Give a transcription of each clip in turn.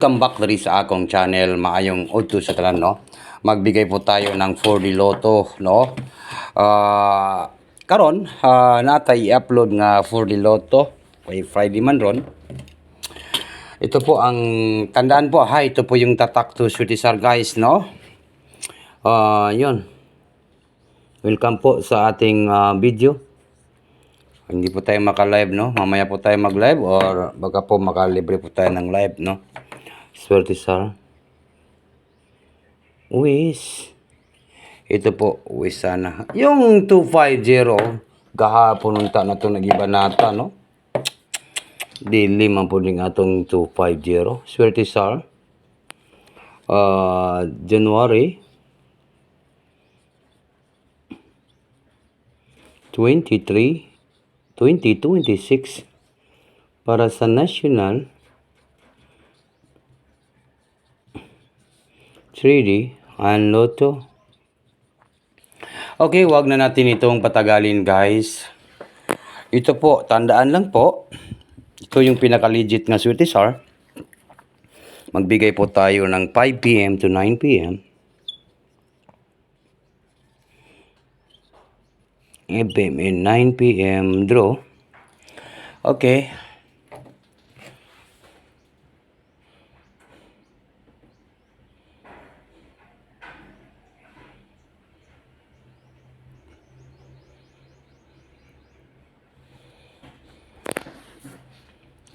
Welcome back diri sa akong channel. Maayong udto sa tanan, no. Magbigay po tayo ng 4D Lotto, no. Karon natay i-upload nga 4D Lotto kay Friday man ron. Ito po ang tandaan po ha, ito po yung tatak to Sweetisar guys, no. Yun. Welcome po sa ating video. Hindi po tayo maka-live, no. Mamaya po tayo mag-live or baka po makalibre po tayo ng live, no. Sweetisar. Wish. Ito po, wish sana. Yung 250, gahapon unta na ito nag-iba nata, no? Dili man po din atong 250. Sweetisar. January 23, 2026 para sa national 3D and Lotto. Okay, wag na natin itong patagalin guys. Ito po, tandaan lang po. Ito yung pinaka-legit nga Sweetisar. Magbigay po tayo ng 5 PM to 9 PM. FM in 9 PM draw. Okay.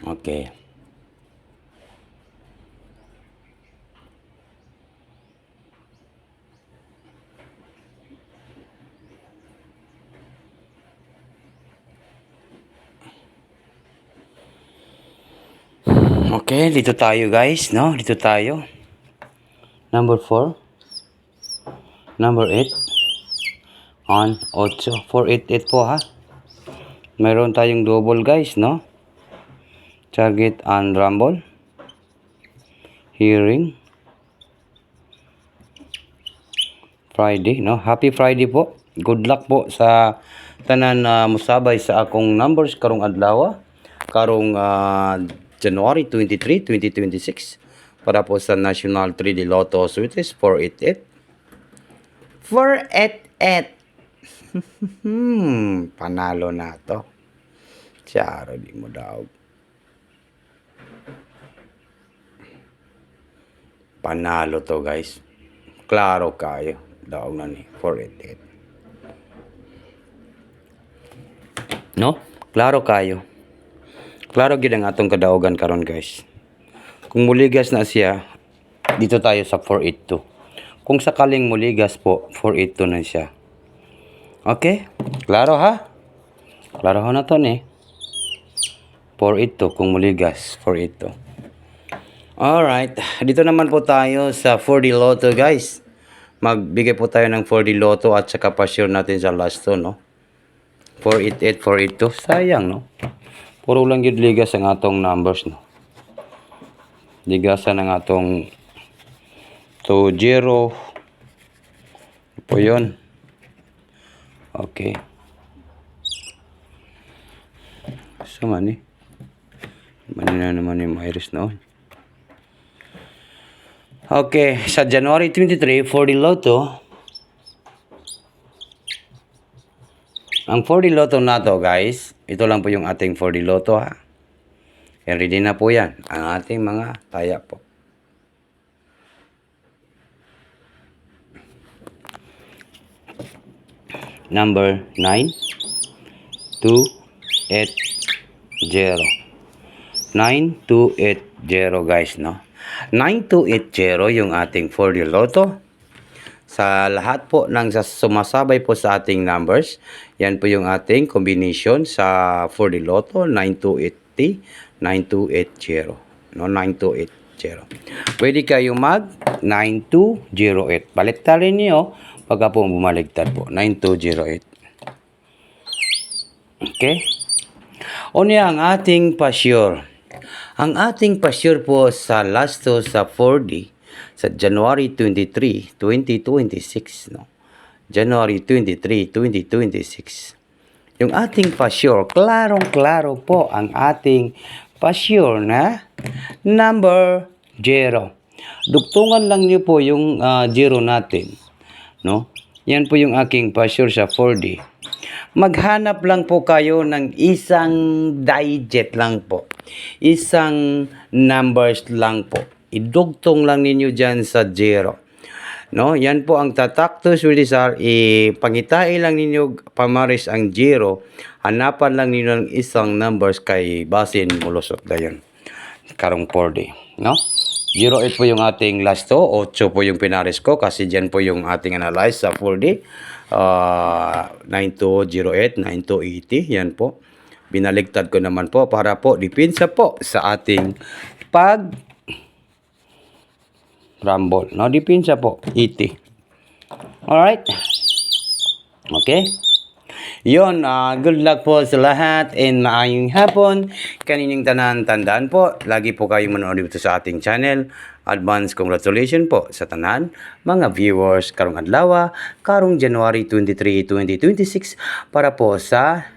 Okay. Okay, dito tayo guys, no? Dito tayo. Number 4. Number 8. On 8. 488 po ha. Mayroon tayong double guys, no? Target and rumble. Hearing. Friday, no? Happy Friday po. Good luck po sa tanan na musabay sa akong numbers karong adlaw. Karong January 23, 2026 para po sa National 3D Lotto Sweeties 488. 488. Panalo na to. Charo di mo daw. Panalo to guys. Klaro kayo. Daw na ni 488. No? Klaro kayo. Klaro gid ang atong kadaogan karon guys. Kung muligas na siya, dito tayo sa 482. Kung sakaling muligas po, 482 na siya. Okay? Klaro ha? Klaro ho na to ni. 482 kung muligas, 482. Alright, dito naman po tayo sa 4D Lotto guys. Magbigay po tayo ng 4D Lotto at saka pa-share natin sa last to, no? 488, 482. Sayang, no? Puro lang yun ligas ang atong numbers, no? Ligasan ang atong 2-0. Po yun. Okay. So man eh. Manina naman yung Iris noon. Okay, sa January 23, 4D Lotto. Ang 4D Lotto na to guys, ito lang po yung ating 4D Lotto ha. Ready na po yan, ang ating mga taya po. Number 9, 2, 8, 0. 9, 2, 8, 0 guys, no? 9280 yung ating 4D Lotto. Sa lahat po ng sumasabay po sa ating numbers, yan po yung ating combination sa 4D Lotto 9280, 9280, no? 9280. Pwede kayo mag 9208. Baliktarin niyo pagka po bumaligtad po 9208. Okay? O niya ang ating pa-sure. Ang ating pa-sure po sa last to sa 4D sa January 23, 2026, no? January 23, 2026. Yung ating pa-sure, klarong-klaro po ang ating pa-sure na number zero. Dugtungan lang niyo po yung zero natin, no? Yan po yung aking pa-sure sa 4D. Maghanap lang po kayo ng isang digit lang po. Isang numbers lang po. Idugtong lang ninyo dyan sa zero. No, yan po ang tatak to Sulisar. Pangitain lang ninyo pamaris ang zero. Hanapan lang ninyo ng isang numbers kay basin mulusot dayon. Karong 4D, no? 08 po yung ating last to, 8 po yung pinaris ko kasi dyan po yung ating analyze sa 4D. 9208, 9280, yan po. Binaligtad ko naman po para po dipinsa po sa ating pag rumble. No, dipinsa po, 80. Alright? Okay? Yun, good luck po sa lahat and maayong hapon. Kanining tanan, tandaan po, lagi po kayong manood dito sa ating channel. Advance congratulations po sa tanan, mga viewers, karong adlaw, karong January 23, 2026, para po sa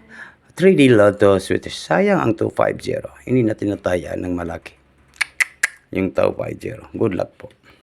3D Lotto Switch. Sayang ang 250. Hindi natin natayaan ng malaki. Yung 250. Good luck po.